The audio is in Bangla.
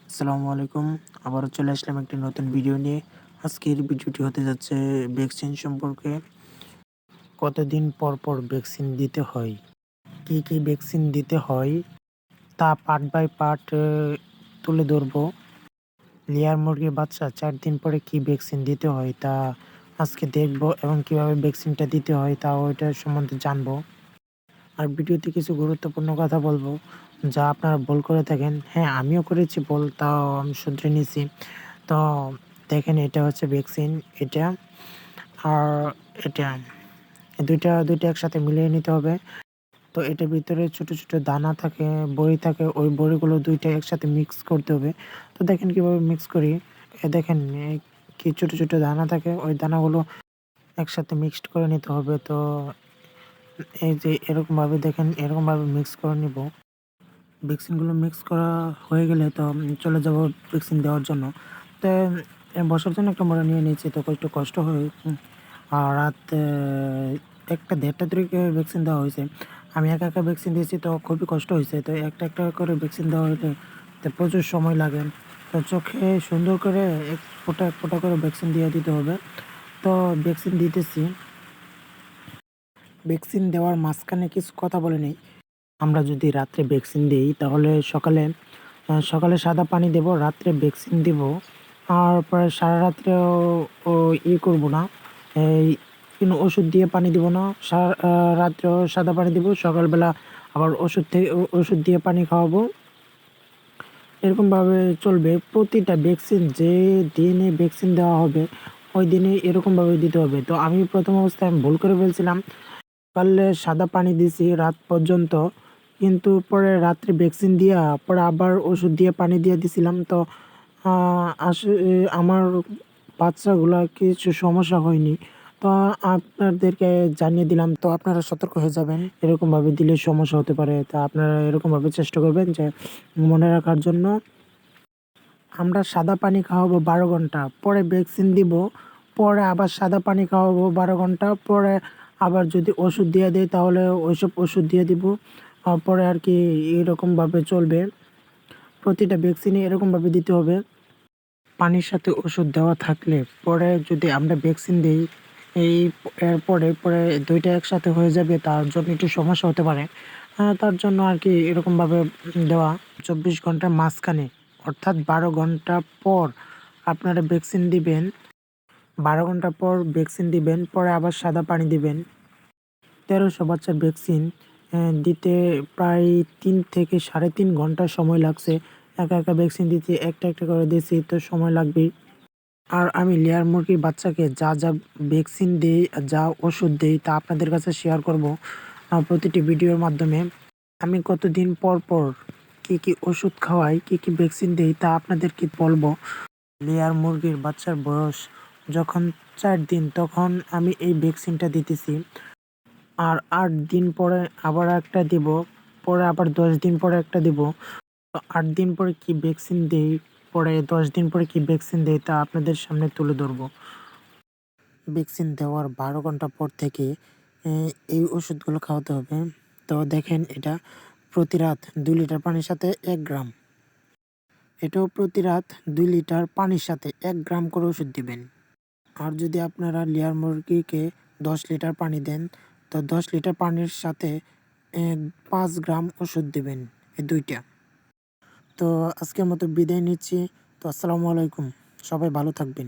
আসসালামু আলাইকুম। আবারও চলে আসলাম একটি নতুন ভিডিও নিয়ে। আজকের ভিডিওটি হতে যাচ্ছে ভ্যাকসিন সম্পর্কে। কতদিন পর পর ভ্যাকসিন দিতে হয়, কি কি ভ্যাকসিন দিতে হয় তা পার্ট বাই পার্ট তুলে ধরবো। লেয়ার মুরগির বাচ্চা 4 দিন পরে কি ভ্যাকসিন দিতে হয় তা আজকে দেখবো এবং কিভাবে ভ্যাকসিনটা দিতে হয় তা ওইটার সম্বন্ধে জানবো। আর ভিডিওতে কিছু গুরুত্বপূর্ণ কথা বলবো যা আপনারা ভুল করে থাকেন। হ্যাঁ, আমিও করেছি ভুল, তাও আমি শুধরে নিয়েছি। তো দেখেন, এটা হচ্ছে ভ্যাকসিন, এটা আর এটা, দুইটা একসাথে মিলিয়ে নিতে হবে। তো এটার ভিতরে ছোট ছোট দানা থাকে, বড়ি থাকে, ওই বড়িগুলো দুইটা একসাথে মিক্স করতে হবে। তো দেখেন কিভাবে মিক্স করি। দেখেন কি ছোট ছোট দানা থাকে, ওই দানাগুলো একসাথে মিক্সড করে নিতে হবে। তো এই যে এরকমভাবে দেখেন, এরকমভাবে মিক্স করে নিব। ভ্যাকসিনগুলো মিক্স করা হয়ে গেলে তো চলে যাব ভ্যাকসিন দেওয়ার জন্য। তো বসার জন্য একটা মোড়া নিয়ে নিয়েছি, তো একটু কষ্ট হয়। আর রাত 1টা 1:30টার দিকে ভ্যাকসিন দেওয়া হয়েছে। আমি একা একা ভ্যাকসিন দিয়েছি, তো খুবই কষ্ট হয়েছে। তো একটা একটা করে ভ্যাকসিন দেওয়া হলে তো প্রচুর সময় লাগে। তো চোখে সুন্দর করে এক ফোঁটা করে ভ্যাকসিন দিয়ে দিতে হবে। তো ভ্যাকসিন দিতেছি। ভ্যাকসিন দেওয়ার মাঝখানে কিছু কথা বলে নেই। আমরা যদি রাত্রে ভ্যাকসিন দিই তাহলে সকালে সকালে সাদা পানি দেব, রাত্রে ভ্যাকসিন দিব। আর পরে সারা রাত্রেও ও করব না, এই কোনো ওষুধ দিয়ে পানি দিব না। সারা রাত্রেও সাদা পানি দিব, সকালবেলা আবার ওষুধ দিয়ে পানি খাওয়াবো। এরকমভাবে চলবে। প্রতিটা ভ্যাকসিন যে দিনে ভ্যাকসিন দেওয়া হবে ওই দিনে এরকমভাবে দিতে হবে। তো আমি প্রথম অবস্থায় আমি ভুল করে ফেলছিলাম, সকালে সাদা পানি দিছি রাত পর্যন্ত, কিন্তু পরে রাত্রে ভ্যাকসিন দিয়া পরে আবার ওষুধ দিয়ে পানি দিয়ে দিছিলাম। তো আমার বাচ্চাগুলা কিছু সমস্যা হয়নি। তো আপনাদেরকে জানিয়ে দিলাম, তো আপনারা সতর্ক হয়ে যাবেন। এরকমভাবে দিলে সমস্যা হতে পারে, তা আপনারা এরকমভাবে চেষ্টা করবেন যে মনে রাখার জন্য। আমরা সাদা পানি খাওয়াবো 12 ঘন্টা, পরে ভ্যাকসিন দিব, পরে আবার সাদা পানি খাওয়াবো 12 ঘন্টা, পরে আবার যদি ওষুধ দিয়ে দেয় তাহলে ওইসব ওষুধ দিয়ে দিব। পরে আর কি এরকমভাবে চলবে। প্রতিটা ভ্যাকসিনে এরকমভাবে দিতে হবে। পানির সাথে ওষুধ দেওয়া থাকলে পরে যদি আমরা ভ্যাকসিন দিই, এই পরে দুইটা একসাথে হয়ে যাবে, তার জন্য একটু সমস্যা হতে পারে। তার জন্য আর কি এরকমভাবে দেওয়া। 24 ঘন্টার মাঝখানে, অর্থাৎ 12 ঘন্টা পর আপনারা ভ্যাকসিন দিবেন। 12 ঘন্টা পর ভ্যাকসিন দিবেন, পরে আবার সাদা পানি দিবেন। 1300 বাচ্চার ভ্যাকসিন দিতে প্রায় 3 থেকে 3.5 ঘন্টা সময় লাগছে। একা একা ভ্যাকসিন দিতে একটা একটা করে দিয়েছি, তো সময় লাগবেই। আর আমি লেয়ার মুরগির বাচ্চাকে যা যা ভ্যাকসিন দেই, যা ওষুধ দেই তা আপনাদের কাছে শেয়ার করব প্রতিটি ভিডিওর মাধ্যমে। আমি কতদিন পর পর কি কি ওষুধ খাওয়াই, কি কি ভ্যাকসিন দেই তা আপনাদেরকে বলবো। লেয়ার মুরগির বাচ্চার বয়স যখন 4 দিন, তখন আমি এই ভ্যাকসিনটা দিতেছি। আর 8 দিন পরে আবার একটা দিব, পরে আবার 10 দিন পরে একটা দিব। তো 8 দিন পরে কি ভ্যাকসিন দেই, পরে 10 দিন পরে কি ভ্যাকসিন দেই তা আপনাদের সামনে তুলে ধরবো। ভ্যাকসিন দেওয়ার 12 ঘন্টা পর থেকে এই ওষুধগুলো খাওয়াতে হবে। তো দেখেন, এটা প্রতি রাত 2 লিটার পানির সাথে 1 গ্রাম। এটাও প্রতি রাত 2 লিটার পানির সাথে 1 গ্রাম করে ওষুধ দিবেন। আর যদি আপনারা লেয়ার মুরগিকে 10 লিটার পানি দেন, তো 10 লিটার পানির সাথে 5 গ্রাম ওষুধ দিবেন, এই দুইটা। তো আজকের মতো বিদায় নিচ্ছি। তো আসসালামু আলাইকুম, সবাই ভালো থাকবেন।